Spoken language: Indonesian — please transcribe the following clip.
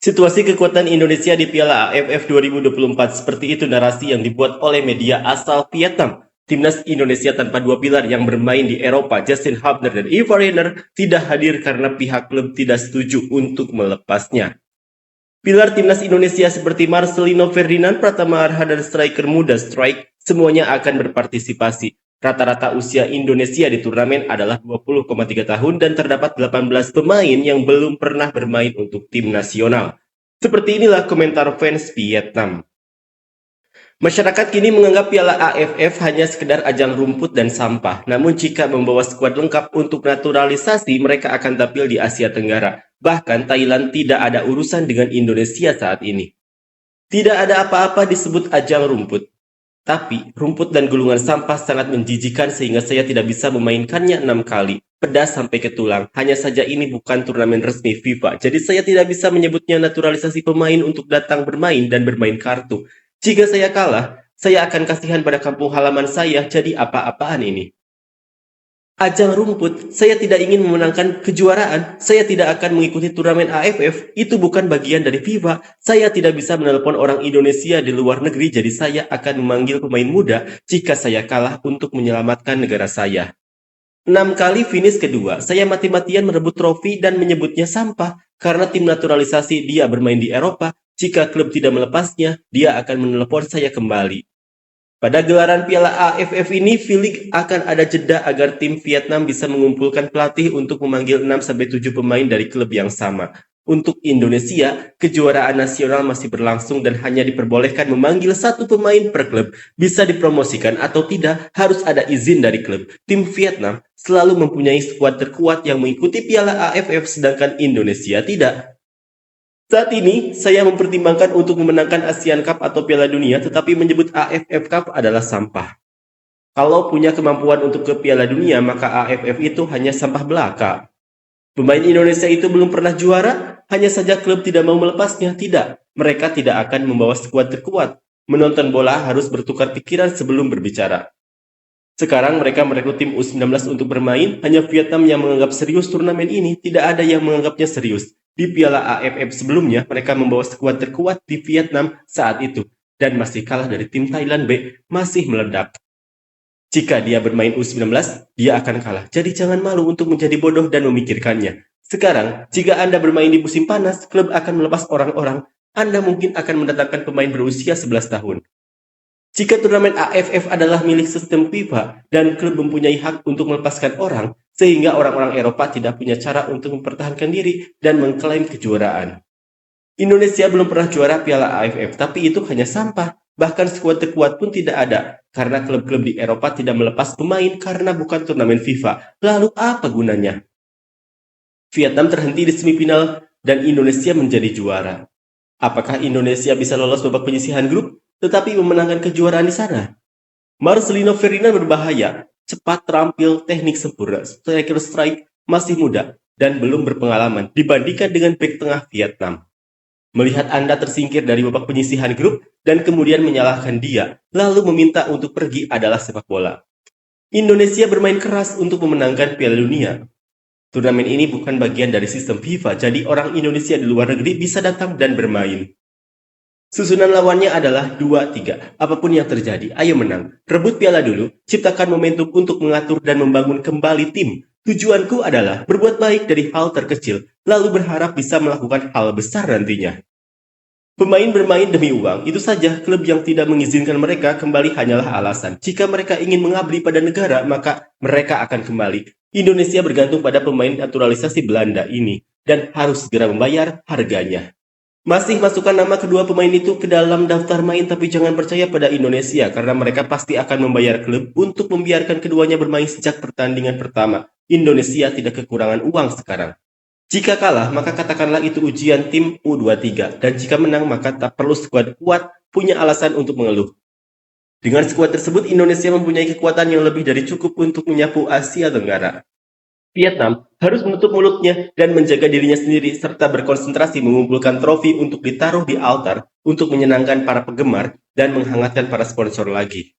Situasi kekuatan Indonesia di Piala AFF 2024 seperti itu narasi yang dibuat oleh media asal Vietnam. Timnas Indonesia tanpa dua pilar yang bermain di Eropa, Justin Hubner dan Ivar Renner, tidak hadir karena pihak klub tidak setuju untuk melepasnya. Pilar timnas Indonesia seperti Marcelino Ferdinand, Pratama Arhan, dan striker muda Strike semuanya akan berpartisipasi. Rata-rata usia Indonesia di turnamen adalah 20,3 tahun dan terdapat 18 pemain yang belum pernah bermain untuk tim nasional. Seperti inilah komentar fans Vietnam. Masyarakat kini menganggap Piala AFF hanya sekedar ajang rumput dan sampah. Namun jika membawa skuad lengkap untuk naturalisasi, mereka akan tampil di Asia Tenggara. Bahkan Thailand tidak ada urusan dengan Indonesia saat ini. Tidak ada apa-apa disebut ajang rumput. Tapi rumput dan gulungan sampah sangat menjijikan sehingga saya tidak bisa memainkannya 6 kali. Pedas sampai ke tulang. Hanya saja ini bukan turnamen resmi FIFA. Jadi saya tidak bisa menyebutnya naturalisasi pemain untuk datang bermain dan bermain kartu. Jika saya kalah, saya akan kasihan pada kampung halaman saya, jadi apa-apaan ini? Ajang rumput, saya tidak ingin memenangkan kejuaraan, saya tidak akan mengikuti turnamen AFF, itu bukan bagian dari FIFA. Saya tidak bisa menelpon orang Indonesia di luar negeri, jadi saya akan memanggil pemain muda jika saya kalah untuk menyelamatkan negara saya. 6 kali finish kedua, saya mati-matian merebut trofi dan menyebutnya sampah karena tim naturalisasi dia bermain di Eropa. Jika klub tidak melepasnya, dia akan menelepon saya kembali. Pada gelaran Piala AFF ini, V-League akan ada jeda agar tim Vietnam bisa mengumpulkan pelatih untuk memanggil 6-7 pemain dari klub yang sama. Untuk Indonesia, kejuaraan nasional masih berlangsung dan hanya diperbolehkan memanggil satu pemain per klub. Bisa dipromosikan atau tidak, harus ada izin dari klub. Tim Vietnam selalu mempunyai skuad terkuat yang mengikuti Piala AFF, sedangkan Indonesia tidak. Saat ini, saya mempertimbangkan untuk memenangkan Asian Cup atau Piala Dunia, tetapi menyebut AFF Cup adalah sampah. Kalau punya kemampuan untuk ke Piala Dunia, maka AFF itu hanya sampah belaka. Pemain Indonesia itu belum pernah juara, hanya saja klub tidak mau melepasnya. Tidak, mereka tidak akan membawa skuad terkuat. Menonton bola harus bertukar pikiran sebelum berbicara. Sekarang mereka merekrut tim U19 untuk bermain, hanya Vietnam yang menganggap serius turnamen ini, tidak ada yang menganggapnya serius. Di Piala AFF sebelumnya, mereka membawa skuad terkuat di Vietnam saat itu, dan masih kalah dari tim Thailand B, masih meledak. Jika dia bermain U19, dia akan kalah, jadi jangan malu untuk menjadi bodoh dan memikirkannya. Sekarang, jika Anda bermain di musim panas, klub akan melepas orang-orang, Anda mungkin akan mendatangkan pemain berusia 11 tahun. Jika turnamen AFF adalah milik sistem FIFA dan klub mempunyai hak untuk melepaskan orang, sehingga orang-orang Eropa tidak punya cara untuk mempertahankan diri dan mengklaim kejuaraan. Indonesia belum pernah juara Piala AFF, tapi itu hanya sampah. Bahkan skuad terkuat pun tidak ada, karena klub-klub di Eropa tidak melepas pemain karena bukan turnamen FIFA. Lalu apa gunanya? Vietnam terhenti di semifinal dan Indonesia menjadi juara. Apakah Indonesia bisa lolos babak penyisihan grup, tetapi memenangkan kejuaraan di sana? Marcelino Ferdinand berbahaya, cepat, terampil, teknik sempurna, striker strike, masih muda, dan belum berpengalaman dibandingkan dengan bek tengah Vietnam. Melihat Anda tersingkir dari babak penyisihan grup dan kemudian menyalahkan dia, lalu meminta untuk pergi adalah sepak bola. Indonesia bermain keras untuk memenangkan Piala Dunia. Turnamen ini bukan bagian dari sistem FIFA, jadi orang Indonesia di luar negeri bisa datang dan bermain. Susunan lawannya adalah 2-3. Apapun yang terjadi, ayo menang. Rebut piala dulu, ciptakan momentum untuk mengatur dan membangun kembali tim. Tujuanku adalah berbuat baik dari hal terkecil, lalu berharap bisa melakukan hal besar nantinya. Pemain bermain demi uang, itu saja. Klub yang tidak mengizinkan mereka kembali hanyalah alasan. Jika mereka ingin mengabdi pada negara, maka mereka akan kembali. Indonesia bergantung pada pemain naturalisasi Belanda ini, dan harus segera membayar harganya. Masih masukkan nama kedua pemain itu ke dalam daftar main, tapi jangan percaya pada Indonesia karena mereka pasti akan membayar klub untuk membiarkan keduanya bermain sejak pertandingan pertama. Indonesia tidak kekurangan uang sekarang. Jika kalah, maka katakanlah itu ujian tim U23, dan jika menang, maka tak perlu skuad kuat punya alasan untuk mengeluh. Dengan skuad tersebut, Indonesia mempunyai kekuatan yang lebih dari cukup untuk menyapu Asia Tenggara. Vietnam harus menutup mulutnya dan menjaga dirinya sendiri serta berkonsentrasi mengumpulkan trofi untuk ditaruh di altar untuk menyenangkan para penggemar dan menghangatkan para sponsor lagi.